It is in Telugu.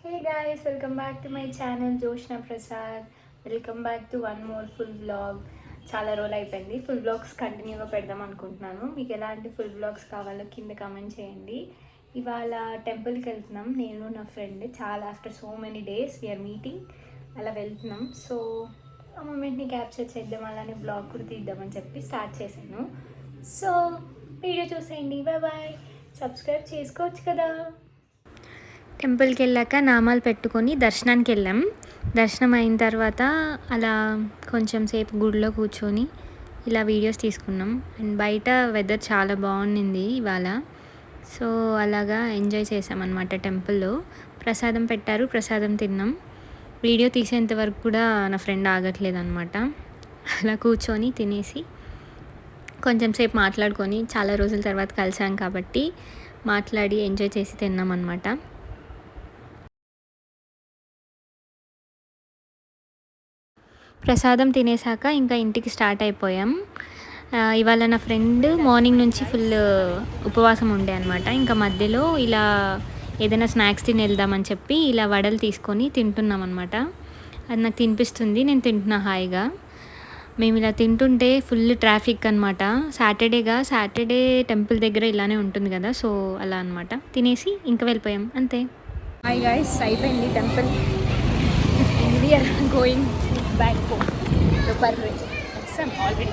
Hey guys, welcome back to my channel Joshna Prasad. Welcome back to one more full vlog. చాలా రోజులు అయిపోయింది ఫుల్ వ్లాగ్స్ కంటిన్యూగా పెడదాం అనుకుంటున్నాను. మీకు ఎలాంటి ఫుల్ వ్లాగ్స్ కావాలో కింద కామెంట్ చేయండి. ఇవాళ టెంపుల్కి వెళ్తున్నాం నేను నా ఫ్రెండ్. చాలా after so many days we are meeting, అలా వెళ్తున్నాం. సో ఆ మూమెంట్ని క్యాప్చర్ చేద్దాం, అలానే బ్లాగ్ కూడా తీద్దామని చెప్పి స్టార్ట్ చేశాను. సో వీడియో చూసేయండి. Bye bye. సబ్స్క్రైబ్ చేసుకోవచ్చు కదా. టెంపుల్కి వెళ్ళాక నామాలు పెట్టుకొని దర్శనానికి వెళ్ళాం. దర్శనం అయిన తర్వాత అలా కొంచెం సేపు గుడిలో కూర్చొని ఇలా వీడియోస్ తీసుకున్నాం. అండ్ బయట వెదర్ చాలా బాగుండింది ఇవాళ. సో అలాగా ఎంజాయ్ చేసామన్నమాట. టెంపుల్లో ప్రసాదం పెట్టారు, ప్రసాదం తిన్నాం. వీడియో తీసేంత వరకు కూడా నా ఫ్రెండ్ ఆగట్లేదు అనమాట. అలా కూర్చొని తినేసి కొంచెం సేపు మాట్లాడుకొని, చాలా రోజుల తర్వాత కలిసాం కాబట్టి మాట్లాడి ఎంజాయ్ చేసి తిన్నాం అనమాట. ప్రసాదం తినేసాక ఇంకా ఇంటికి స్టార్ట్ అయిపోయాం. ఇవాళ నా ఫ్రెండ్ మార్నింగ్ నుంచి ఫుల్ ఉపవాసం ఉండే అనమాట. ఇంకా మధ్యలో ఇలా ఏదైనా స్నాక్స్ తిని వెళ్దామని చెప్పి ఇలా వడలు తీసుకొని తింటున్నాం అనమాట. అది నాకు తినిపిస్తుంది, నేను తింటున్నా హాయిగా. మేము ఇలా తింటుంటే ఫుల్ ట్రాఫిక్ అనమాట. సాటర్డే టెంపుల్ దగ్గర ఇలానే ఉంటుంది కదా, సో అలా అనమాట. తినేసి ఇంకా వెళ్ళిపోయాం అంతే. హాయ్ గైస్, అయిపోయింది temple. We are going back home. The Parre. It's already.